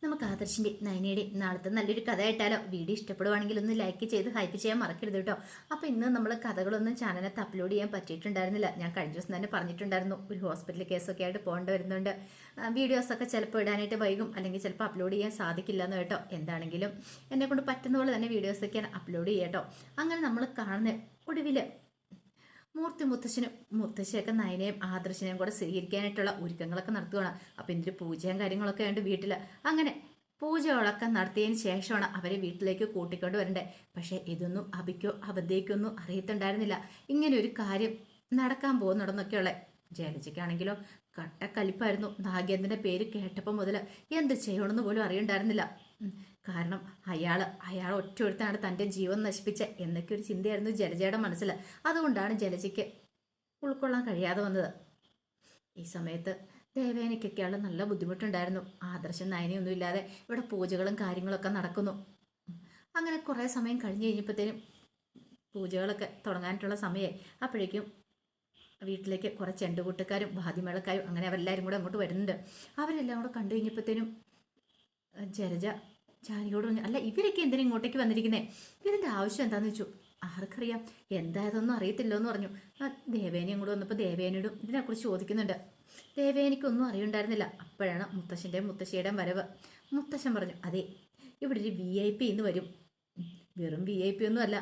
നമുക്ക് ആദർശിൻ്റെ നയനയുടെയും നാളത്തെ നല്ലൊരു കഥ ആയിട്ടാലോ? വീഡിയോ ഇഷ്ടപ്പെടുവാണെങ്കിൽ ഒന്ന് ലൈക്ക് ചെയ്ത് ഹൈപ്പ് ചെയ്യാൻ മറക്കരുത് കേട്ടോ. അപ്പോൾ ഇന്ന് നമ്മൾ കഥകളൊന്നും ചാനലിനകത്ത് അപ്ലോഡ് ചെയ്യാൻ പറ്റിയിട്ടുണ്ടായിരുന്നില്ല. ഞാൻ കഴിഞ്ഞ ദിവസം തന്നെ പറഞ്ഞിട്ടുണ്ടായിരുന്നു, ഒരു ഹോസ്പിറ്റൽ കേസൊക്കെ ആയിട്ട് പോകേണ്ടി വരുന്നുണ്ട്. വീഡിയോസൊക്കെ ചിലപ്പോൾ ഇടാനായിട്ട് വൈകും, അല്ലെങ്കിൽ ചിലപ്പോൾ അപ്ലോഡ് ചെയ്യാൻ സാധിക്കില്ല എന്ന് കേട്ടോ. എന്താണെങ്കിലും എന്നെക്കൊണ്ട് പറ്റുന്ന പോലെ തന്നെ വീഡിയോസൊക്കെ അപ്ലോഡ് ചെയ്യാം കേട്ടോ. അങ്ങനെ നമ്മൾ കാണുന്ന ഒടുവിൽ മൂർത്തി മുത്തശ്ശനും മുത്തശ്ശിയൊക്കെ നയനയും ആദർശനെയും കൂടെ സ്വീകരിക്കാനായിട്ടുള്ള ഒരുക്കങ്ങളൊക്കെ നടത്തുകയാണ്. അപ്പം ഇതിൻ്റെ പൂജയും കാര്യങ്ങളൊക്കെ ഉണ്ട് വീട്ടിൽ. അങ്ങനെ പൂജകളൊക്കെ നടത്തിയതിന് ശേഷമാണ് അവരെ വീട്ടിലേക്ക് കൂട്ടിക്കൊണ്ട് വരണ്ടേ. പക്ഷേ ഇതൊന്നും അബിക്കോ അവധേക്കൊന്നും അറിയത്തുണ്ടായിരുന്നില്ല, ഇങ്ങനെ ഒരു കാര്യം നടക്കാൻ പോകുന്നുണ്ടെന്നൊക്കെയുള്ള. ജലജയ്ക്കാണെങ്കിലോ കട്ടക്കലിപ്പായിരുന്നു. നാഗേന്ദ്രൻ്റെ പേര് കേട്ടപ്പോൾ മുതൽ എന്ത് ചെയ്യണമെന്ന് പോലും അറിയണ്ടായിരുന്നില്ല. കാരണം അയാൾ ഒറ്റയൊരുത്താണ് തൻ്റെ ജീവൻ നശിപ്പിച്ച എന്നൊക്കെ ഒരു ചിന്തയായിരുന്നു ജലജയുടെ മനസ്സിൽ. അതുകൊണ്ടാണ് ജലജയ്ക്ക് ഉൾക്കൊള്ളാൻ കഴിയാതെ വന്നത്. ഈ സമയത്ത് ദേവേനയ്ക്കൊക്കെയാണ് നല്ല ബുദ്ധിമുട്ടുണ്ടായിരുന്നു. ആദർശം നയനയൊന്നും ഇല്ലാതെ ഇവിടെ പൂജകളും കാര്യങ്ങളൊക്കെ നടക്കുന്നു. അങ്ങനെ കുറേ സമയം കഴിഞ്ഞ് കഴിഞ്ഞപ്പോഴത്തേനും പൂജകളൊക്കെ തുടങ്ങാനായിട്ടുള്ള സമയമായി. അപ്പോഴേക്കും വീട്ടിലേക്ക് കുറേ ചെണ്ടുകൂട്ടുകാരും വാദ്യമേളക്കാരും അങ്ങനെ അവരെല്ലാവരും കൂടെ അങ്ങോട്ട് വരുന്നുണ്ട്. അവരെല്ലാം കൂടെ കണ്ടു കഴിഞ്ഞപ്പോഴത്തേനും ജലജ ജാനിയോട് പറഞ്ഞു, അല്ല ഇവരൊക്കെ എന്തിനാ ഇങ്ങോട്ടേക്ക് വന്നിരിക്കുന്നേ? ഇതിൻ്റെ ആവശ്യം എന്താണെന്ന് വെച്ചു. ആർക്കറിയാം, എന്തായതൊന്നും അറിയത്തില്ലോ എന്ന് പറഞ്ഞു. ദേവേനി അങ്ങോട്ട് വന്നപ്പോൾ ദേവേനിയോടും ഇതിനെക്കുറിച്ച് ചോദിക്കുന്നുണ്ട്. ദേവേനിക്കൊന്നും അറിയണ്ടായിരുന്നില്ല. അപ്പോഴാണ് മുത്തശ്ശൻ്റെയും മുത്തശ്ശിയുടെയും വരവ്. മുത്തശ്ശൻ പറഞ്ഞു, അതെ ഇവിടെ ഒരു VIP ഇന്ന് വരും. വെറും VIP ഒന്നും അല്ല,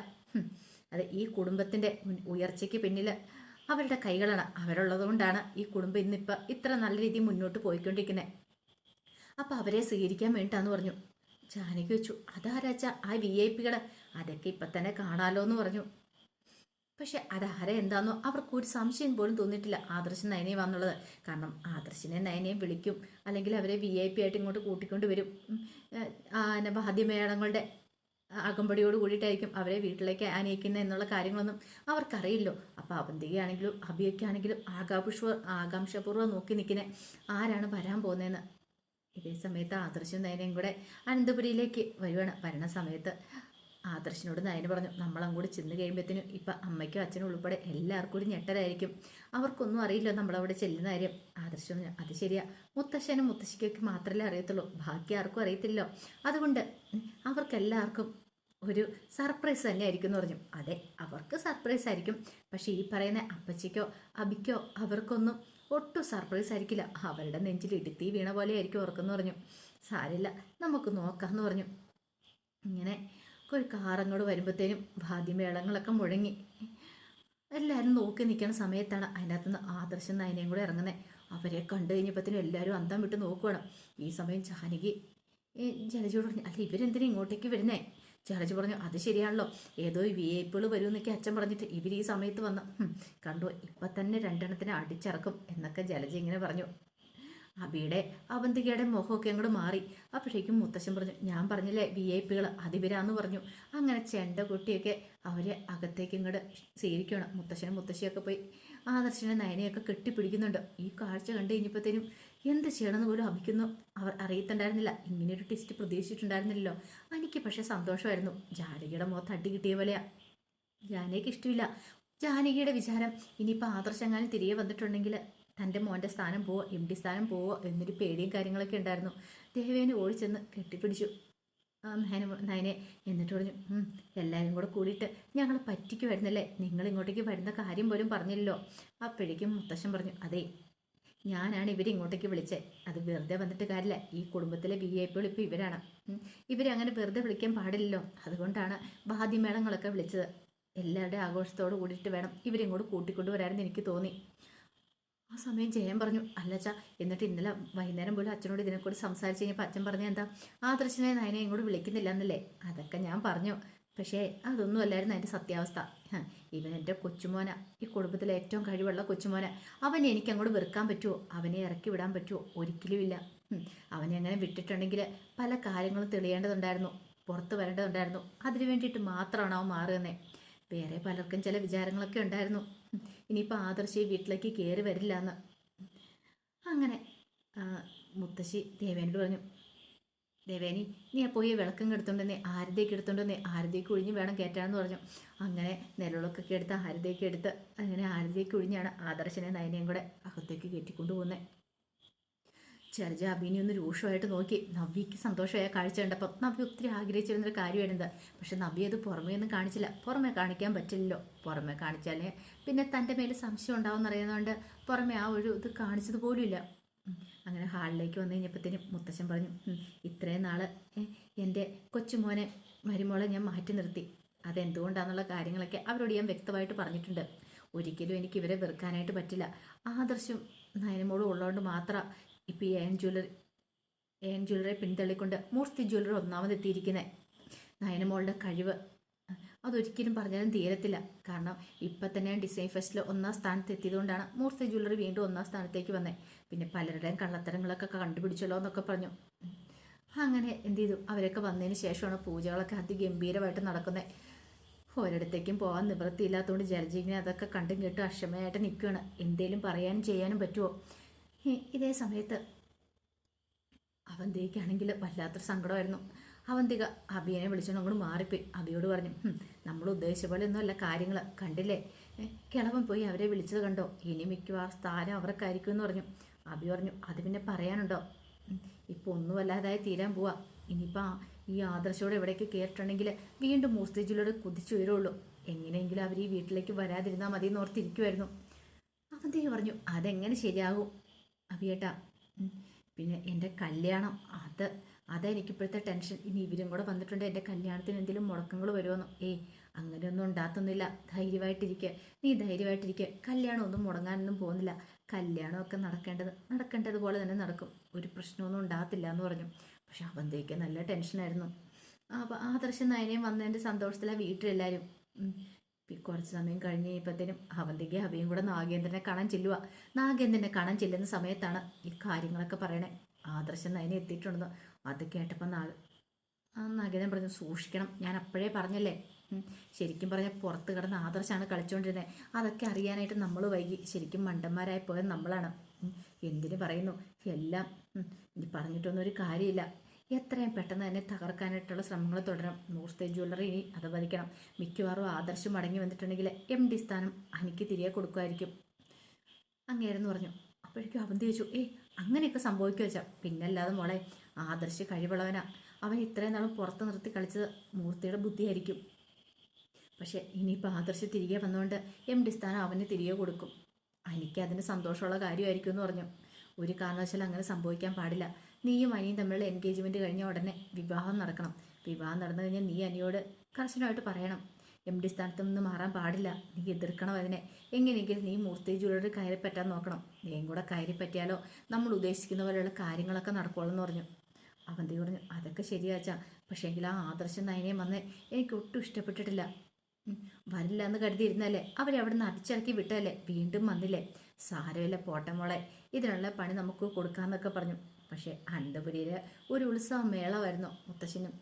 അതെ ഈ കുടുംബത്തിൻ്റെ ഉയർച്ചയ്ക്ക് പിന്നിൽ അവരുടെ കൈകളാണ്. അവരുള്ളത് കൊണ്ടാണ് ഈ കുടുംബം ഇന്നിപ്പോൾ ഇത്ര നല്ല രീതിയിൽ മുന്നോട്ട് പോയിക്കൊണ്ടിരിക്കുന്നത്. അപ്പം അവരെ സ്വീകരിക്കാൻ വേണ്ടിയിട്ടാന്ന് പറഞ്ഞു. ജാനകി വെച്ചു, അതാരാച്ച ആ VIP അതൊക്കെ ഇപ്പം തന്നെ കാണാലോ എന്ന് പറഞ്ഞു. പക്ഷെ അതാരെ എന്താണെന്നോ അവർക്കൊരു സംശയം പോലും തോന്നിയിട്ടില്ല ആദർശൻ നയനയും വന്നുള്ളത്. കാരണം ആദർശനെ നയനയും വിളിക്കും, അല്ലെങ്കിൽ അവരെ VIP ആയിട്ട് ഇങ്ങോട്ട് കൂട്ടിക്കൊണ്ട് വരും. വാദ്യമേളങ്ങളുടെ അകമ്പടിയോട് കൂടിയിട്ടായിരിക്കും അവരെ വീട്ടിലേക്ക് ആനയിക്കുന്നത് എന്നുള്ള കാര്യങ്ങളൊന്നും അവർക്കറിയില്ലോ. അപ്പോൾ അവന്തികയാണെങ്കിലും അഭിയൊക്കെ ആണെങ്കിലും ആകാംക്ഷപൂർവ്വം നോക്കി നിൽക്കുന്നത് ആരാണ് വരാൻ പോകുന്നതെന്ന്. ഇതേ സമയത്ത് ആദർശം നയനയും കൂടെ അനന്തപുരിയിലേക്ക് വരണ സമയത്ത് ആദർശനോട് നയന പറഞ്ഞു, നമ്മളങ്ങോട്ട് ചെന്ന് കഴിയുമ്പോഴത്തേനും ഇപ്പം അമ്മയ്ക്കും അച്ഛനും ഉൾപ്പെടെ എല്ലാവർക്കും ഒരു ഞെട്ടലായിരിക്കും. അവർക്കൊന്നും അറിയില്ലോ നമ്മളവിടെ ചെല്ലുന്ന കാര്യം. ആദർശം പറഞ്ഞു, അത് ശരിയാ, മുത്തശ്ശനും മുത്തശ്ശിക്കൊക്കെ മാത്രമല്ലേ അറിയത്തുള്ളൂ, ബാക്കി ആർക്കും അറിയത്തില്ലോ. അതുകൊണ്ട് അവർക്കെല്ലാവർക്കും ഒരു സർപ്രൈസ് തന്നെ ആയിരിക്കും എന്ന് പറഞ്ഞു. അതെ, അവർക്ക് സർപ്രൈസ് ആയിരിക്കും. പക്ഷേ ഈ പറയുന്ന അപ്പച്ചിക്കോ അബിക്കോ അവർക്കൊന്നും ഒട്ടും സർപ്രൈസ് ആയിരിക്കില്ല. അവരുടെ നെഞ്ചിൽ ഇടുത്തി വീണ പോലെ ആയിരിക്കും ഓർക്കെന്ന് പറഞ്ഞു. സാരില്ല, നമുക്ക് നോക്കാമെന്ന് പറഞ്ഞു. ഇങ്ങനെ ഒരു കാറങ്ങോട് വരുമ്പോഴത്തേനും വാദ്യമേളങ്ങളൊക്കെ മുഴങ്ങി എല്ലാവരും നോക്കി നിൽക്കുന്ന സമയത്താണ് അതിനകത്തുനിന്ന് ആദർശം നയനയും കൂടെ ഇറങ്ങുന്നത്. അവരെ കണ്ടു കഴിഞ്ഞപ്പോഴത്തേനും എല്ലാവരും അന്തം വിട്ട് നോക്കുകയാണ്. ഈ സമയം ജാനകി ജലജോട് പറഞ്ഞു, അല്ല ഇവരെന്തിനാ ഇങ്ങോട്ടേക്ക് വരുന്നേ? ജലജ പറഞ്ഞു, അത് ശരിയാണല്ലോ, ഏതോ VIP വരുമെന്നൊക്കെ അച്ഛൻ പറഞ്ഞിട്ട് ഇവർ ഈ സമയത്ത് വന്ന് കണ്ടു, ഇപ്പം തന്നെ രണ്ടെണ്ണത്തിനെ അടിച്ചിറക്കും എന്നൊക്കെ ജലജ ഇങ്ങനെ പറഞ്ഞു. അബിയുടെ അവന്തികയുടെ മുഖമൊക്കെ അങ്ങോട്ട് മാറി. അപ്പോഴേക്കും മുത്തശ്ശൻ പറഞ്ഞു, ഞാൻ പറഞ്ഞില്ലേ VIP അതിവരാന്ന് പറഞ്ഞു. അങ്ങനെ ചെണ്ട കുട്ടിയൊക്കെ അവരെ അകത്തേക്ക് ഇങ്ങോട്ട് സ്വീകരിക്കുകയാണ്. മുത്തശ്ശനും മുത്തശ്ശിയൊക്കെ പോയി ആദർശനെ നയനയൊക്കെ കെട്ടിപ്പിടിക്കുന്നുണ്ട്. ഈ കാഴ്ച കണ്ടു കഴിഞ്ഞപ്പോഴത്തേനും എന്ത് ചെയ്യണമെന്ന് പോലും അഭിക്കുന്നു അവർ അറിയത്തുണ്ടായിരുന്നില്ല. ഇങ്ങനെയൊരു ടെസ്റ്റ് പ്രതീക്ഷിച്ചിട്ടുണ്ടായിരുന്നില്ലല്ലോ. എനിക്ക് പക്ഷേ സന്തോഷമായിരുന്നു. ജാനകിയുടെ മുഖത്ത് അടി കിട്ടിയ പോലെയാ. ജാനകിക്ക് ഇഷ്ടമില്ല. ജാനകിയുടെ വിചാരം ഇനിയിപ്പോൾ ആദർശങ്ങാനും തിരികെ വന്നിട്ടുണ്ടെങ്കിൽ തൻ്റെ മോൻ്റെ സ്ഥാനം പോവോ, MD സ്ഥാനം പോവോ എന്നൊരു പേടിയും കാര്യങ്ങളൊക്കെ ഉണ്ടായിരുന്നു. ദേവേനെ ഓടിച്ചെന്ന് കെട്ടിപ്പിടിച്ചു നയനെ. എന്നിട്ട് പറഞ്ഞു, എല്ലാവരും കൂടെ കൂടിയിട്ട് ഞങ്ങൾ പറ്റിക്കുമായിരുന്നല്ലേ, നിങ്ങൾ ഇങ്ങോട്ടേക്ക് വരുന്ന കാര്യം പോലും പറഞ്ഞില്ലല്ലോ. അപ്പോഴേക്കും മുത്തശ്ശൻ പറഞ്ഞു, അതെ ഞാനാണ് ഇവരെ ഇങ്ങോട്ടേക്ക് വിളിച്ചത്. അത് വെറുതെ വന്നിട്ട് കാര്യമില്ല, ഈ കുടുംബത്തിലെ VIP ഇപ്പോൾ ഇവരാണ്. ഇവരെ അങ്ങനെ വെറുതെ വിളിക്കാൻ പാടില്ലല്ലോ, അതുകൊണ്ടാണ് വാദ്യമേളങ്ങളൊക്കെ വിളിച്ചത്. എല്ലാവരുടെയും ആഘോഷത്തോട് കൂടിയിട്ട് വേണം ഇവരിങ്ങോട്ട് കൂട്ടിക്കൊണ്ടു വരാമെന്ന് എനിക്ക് തോന്നി. ആ സമയം ജയൻ പറഞ്ഞു, അല്ലച്ചാ എന്നിട്ട് ഇന്നലെ വൈകുന്നേരം പോലും അച്ഛനോട് ഇതിനെക്കുറിച്ച് സംസാരിച്ച് കഴിഞ്ഞപ്പോൾ അച്ഛൻ പറഞ്ഞ എന്താ, ആദർശനെ നയനെ ഇങ്ങോട്ട് വിളിക്കുന്നില്ല എന്നല്ലേ? അതൊക്കെ ഞാൻ പറഞ്ഞു, പക്ഷേ അതൊന്നും അല്ലായിരുന്നു അതിൻ്റെ സത്യാവസ്ഥ. ഇവൻ എൻ്റെ കൊച്ചുമോന, ഈ കുടുംബത്തിലെ ഏറ്റവും കഴിവുള്ള കൊച്ചുമോന. അവനെ എനിക്ക് അങ്ങോട്ട് വെറുക്കാൻ പറ്റുമോ? അവനെ ഇറക്കി വിടാൻ പറ്റുമോ? ഒരിക്കലുമില്ല. അവനെ അങ്ങനെ വിട്ടിട്ടുണ്ടെങ്കിൽ പല കാര്യങ്ങളും തെളിയേണ്ടതുണ്ടായിരുന്നു, പുറത്ത് വരേണ്ടതുണ്ടായിരുന്നു. അതിനു വേണ്ടിയിട്ട് മാത്രമാണ് അവൻ മാറുന്നേ. വേറെ പലർക്കും ചില വിചാരങ്ങളൊക്കെ ഉണ്ടായിരുന്നു. ഇനിയിപ്പോൾ ആദർശി വീട്ടിലേക്ക് കയറി വരില്ല എന്ന്. അങ്ങനെ മുത്തശ്ശി ദേവേനോട് പറഞ്ഞു, ദേവേനി നീ പോയി വിളക്കം എടുത്തോണ്ടെന്നേ, ആരതേക്ക് എടുത്തോണ്ടെന്നേ, ആരതേക്ക് ഒഴിഞ്ഞ് വേണം കയറ്റാമെന്ന് പറഞ്ഞു. അങ്ങനെ നിലവിളക്കൊക്കെ എടുത്ത് ആരതേക്ക് എടുത്ത് അങ്ങനെ ആരതേക്ക് ഒഴിഞ്ഞാണ് ആദർശനെ നയനയും കൂടെ അകത്തേക്ക് കയറ്റിക്കൊണ്ട് പോകുന്നത്. ചെറുജ അഭിനെ ഒന്ന് രൂക്ഷമായിട്ട് നോക്കി. നവ്യക്ക് സന്തോഷമായ കാഴ്ച കണ്ടപ്പം നവ്യ ഒത്തിരി ആഗ്രഹിച്ചിരുന്നൊരു കാര്യമാണിത്. പക്ഷെ നവ്യ അത് പുറമേ ഒന്നും കാണിച്ചില്ല. പുറമേ കാണിക്കാൻ പറ്റില്ലല്ലോ. പുറമേ കാണിച്ചാലേ പിന്നെ തൻ്റെ മേലെ സംശയം ഉണ്ടാവും എന്നറിയുന്നതുകൊണ്ട് പുറമേ ആ ഒരു ഇത് കാണിച്ചത് പോലും ഇല്ല. അങ്ങനെ ഹാളിലേക്ക് വന്നു കഴിഞ്ഞപ്പോഴത്തേനും മുത്തശ്ശൻ പറഞ്ഞു, ഇത്രയും നാൾ എൻ്റെ കൊച്ചുമോനെ മരുമോളെ ഞാൻ മാറ്റി നിർത്തി. അതെന്തുകൊണ്ടാണെന്നുള്ള കാര്യങ്ങളൊക്കെ അവരോട് ഞാൻ വ്യക്തമായിട്ട് പറഞ്ഞിട്ടുണ്ട്. ഒരിക്കലും എനിക്ക് ഇവരെ വെറുക്കാനായിട്ട് പറ്റില്ല. ആദർശം നയനമോളും ഉള്ളതുകൊണ്ട് മാത്രം ഇപ്പം ഈ എൻ ജ്വല്ലറി പിന്തള്ളിക്കൊണ്ട് മൂർത്തി ജ്വല്ലറി ഒന്നാമതെത്തിയിരിക്കുന്നത്. നയനമോളുടെ കഴിവ് അതൊരിക്കലും പറഞ്ഞാലും തീരത്തില്ല. കാരണം ഇപ്പം തന്നെ ഡിസൈൻ ഫെസ്റ്റിൽ ഒന്നാം സ്ഥാനത്ത് എത്തിയതുകൊണ്ടാണ് മൂർത്തി ജ്വല്ലറി വീണ്ടും ഒന്നാം സ്ഥാനത്തേക്ക് വന്നത്. പിന്നെ പലരുടെയും കള്ളത്തരങ്ങളൊക്കെ കണ്ടുപിടിച്ചല്ലോ എന്നൊക്കെ പറഞ്ഞു. അങ്ങനെ എന്ത് ചെയ്തു, അവരൊക്കെ വന്നതിന് ശേഷമാണ് പൂജകളൊക്കെ അതിഗംഭീരമായിട്ട് നടക്കുന്നത്. ഒരിടത്തേക്കും പോകാൻ നിവൃത്തിയില്ലാത്തതുകൊണ്ട് ജലജീവിനെ അതൊക്കെ കണ്ടും കേട്ടും അക്ഷമയായിട്ട് നിൽക്കുകയാണ്. എന്തേലും പറയാനും ചെയ്യാനും പറ്റുമോ? ഇതേ സമയത്ത് അവന്തികയ്ക്കാണെങ്കിൽ വല്ലാത്തൊരു സങ്കടമായിരുന്നു. അവന്തിക അഭിയെ വിളിച്ചോണ്ട് അങ്ങോട്ട് മാറിപ്പോയി. അഭിയോട് പറഞ്ഞു, നമ്മൾ ഉദ്ദേശിച്ച പോലെ ഒന്നുമല്ല കാര്യങ്ങൾ, കണ്ടില്ലേ കിളവൻ പോയി അവരെ വിളിച്ചത് കണ്ടോ, ഇനി മിക്കവാറും സ്ഥാനം അവർക്കായിരിക്കും എന്ന് പറഞ്ഞു. അഭി പറഞ്ഞു, അത് പിന്നെ പറയാനുണ്ടോ, ഇപ്പോൾ ഒന്നുമല്ലാതായി തീരാൻ പോവാ. ഇനിയിപ്പോൾ ഈ ആദർശോടെ എവിടേക്ക് കയറിയിട്ടുണ്ടെങ്കിൽ വീണ്ടും മൂസ്തേജിലൂടെ കുതിച്ചു വരുള്ളൂ. എങ്ങനെയെങ്കിലും അവർ ഈ വീട്ടിലേക്ക് വരാതിരുന്നാൽ മതി എന്ന് ഓർത്തിരിക്കുമായിരുന്നു. അവന്തിക പറഞ്ഞു, അതെങ്ങനെ ശരിയാകും അഭിയേട്ടാ, പിന്നെ എൻ്റെ കല്യാണം അതെനിക്കിപ്പോഴത്തെ ടെൻഷൻ. ഇനി ഇവരും കൂടെ വന്നിട്ടുണ്ട് എൻ്റെ കല്യാണത്തിന് എന്തെങ്കിലും മുടക്കങ്ങൾ വരുമെന്നോ? അങ്ങനെയൊന്നും ഉണ്ടാകത്തൊന്നുമില്ല. നീ ധൈര്യമായിട്ടിരിക്കുക. കല്യാണം ഒന്നും മുടങ്ങാനൊന്നും പോകുന്നില്ല. കല്യാണമൊക്കെ നടക്കേണ്ടതുപോലെ തന്നെ നടക്കും. ഒരു പ്രശ്നമൊന്നും ഉണ്ടാകത്തില്ല എന്ന് പറഞ്ഞു. പക്ഷെ അവന്തേക്ക് നല്ല ടെൻഷനായിരുന്നു. അപ്പോൾ ആദർശം നയനയും വന്നതിൻ്റെ സന്തോഷത്തിലാണ് വീട്ടിലെല്ലാവരും. കുറച്ച് സമയം കഴിഞ്ഞ് കഴിയുമ്പോഴത്തേനും അവന്തിക്ക് അഭിയും കൂടെ നാഗേന്ദ്രനെ കാണാൻ ചെല്ലുന്ന സമയത്താണ് ഈ കാര്യങ്ങളൊക്കെ പറയണേ. ആദർശം നയനെ എത്തിയിട്ടുണ്ടെന്ന് അത് കേട്ടപ്പോൾ നാഗേന്ദ്രൻ പറഞ്ഞു, സൂക്ഷിക്കണം, ഞാൻ അപ്പോഴേ പറഞ്ഞല്ലേ. ശരിക്കും പറഞ്ഞാൽ പുറത്ത് കിടന്ന് ആദർശമാണ് കളിച്ചുകൊണ്ടിരുന്നത്. അതൊക്കെ അറിയാനായിട്ട് നമ്മൾ വൈകി. ശരിക്കും മണ്ടന്മാരായി പോയത് നമ്മളാണ്. എന്തിനു പറയുന്നു, എല്ലാം ഇനി പറഞ്ഞിട്ടൊന്നും ഒരു കാര്യമില്ല. എത്രയും പെട്ടെന്ന് തന്നെ തകർക്കാനായിട്ടുള്ള ശ്രമങ്ങൾ തുടരണം. മൂർത്തി ജ്വല്ലറി ഇനി അത് വധിക്കണം. മിക്കവാറും ആദർശം മടങ്ങി വന്നിട്ടുണ്ടെങ്കിൽ MD സ്ഥാനം എനിക്ക് തിരികെ കൊടുക്കുമായിരിക്കും അങ്ങേരെന്ന് പറഞ്ഞു. അപ്പോഴേക്കും അവന്തി ചോദിച്ചു, അങ്ങനെയൊക്കെ സംഭവിക്കുക വെച്ചാൽ പിന്നല്ലാതെ മോളെ, ആദർശ് കഴിവുള്ളവനാ. അവൻ ഇത്രയും നാളും പുറത്ത് നിർത്തി കളിച്ചത് മൂർത്തിയുടെ ബുദ്ധിയായിരിക്കും. പക്ഷെ ഇനിയിപ്പോൾ ആദർശ് തിരികെ വന്നുകൊണ്ട് MD സ്ഥാനം അവന് തിരികെ കൊടുക്കും. എനിക്ക് അതിന് സന്തോഷമുള്ള കാര്യമായിരിക്കും എന്ന് പറഞ്ഞു. ഒരു കാരണവശാലും അങ്ങനെ സംഭവിക്കാൻ പാടില്ല. നീയും അനിയും തമ്മിലുള്ള എൻഗേജ്മെൻറ്റ് കഴിഞ്ഞ ഉടനെ വിവാഹം നടക്കണം. വിവാഹം നടന്നു കഴിഞ്ഞാൽ നീ അനിയോട് കർശനമായിട്ട് പറയണം, MD സ്ഥാനത്ത് നിന്ന് മാറാൻ പാടില്ല. നീ എതിർക്കണം അതിനെ. എങ്ങനെയെങ്കിലും നീ മൂർത്തി ജ്വല്ലറി കയറി പറ്റാൻ നോക്കണം. നീയും കൂടെ കയറി പറ്റിയാലോ നമ്മൾ ഉദ്ദേശിക്കുന്ന പോലെയുള്ള കാര്യങ്ങളൊക്കെ നടക്കുള്ളൂ പറഞ്ഞു. അവന്തി പറഞ്ഞു, അതൊക്കെ ശരിയാച്ചാ. പക്ഷേ എങ്കിൽ ആ ആദർശം നയനയും വന്ന് എനിക്ക് ഒട്ടും ഇഷ്ടപ്പെട്ടിട്ടില്ല. വരില്ല എന്ന് കരുതിയിരുന്നല്ലേ, അവരവിടെ നിന്ന് അടിച്ചിറക്കി വിട്ടല്ലേ, വീണ്ടും വന്നില്ലേ. സാരമില്ല പോട്ടെ മോളെ, ഇതിനുള്ള പണി നമുക്ക് കൊടുക്കാമെന്നൊക്കെ പറഞ്ഞു. പക്ഷേ അനന്തപുരിയിൽ ഒരു ഉത്സവ മേളമായിരുന്നു. മുത്തശ്ശനും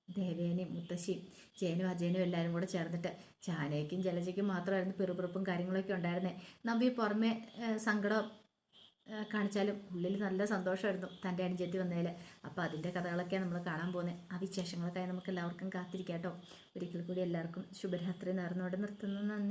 ദേവേനയും മുത്തശ്ശിയും ജയനും അജയനും എല്ലാവരും കൂടെ ചേർന്നിട്ട് ചാനയ്ക്കും ജലജയ്ക്കും മാത്രമായിരുന്നു പിറുപിറുപ്പും കാര്യങ്ങളൊക്കെ ഉണ്ടായിരുന്നത്. നമ്പി പുറമെ സങ്കടം കാണിച്ചാലും ഉള്ളിൽ നല്ല സന്തോഷമായിരുന്നു തൻ്റെ അനുജത്തി വന്നതിൽ. അപ്പോൾ അതിൻ്റെ കഥകളൊക്കെയാണ് നമ്മൾ കാണാൻ പോകുന്നത്. ആ വിശേഷങ്ങൾക്കായി നമുക്ക് എല്ലാവർക്കും കാത്തിരിക്കാം കേട്ടോ. ഒരിക്കൽ കൂടി എല്ലാവർക്കും ശുഭരാത്രി നേർന്നോടെ നിർത്തുന്നു. നന്ദി.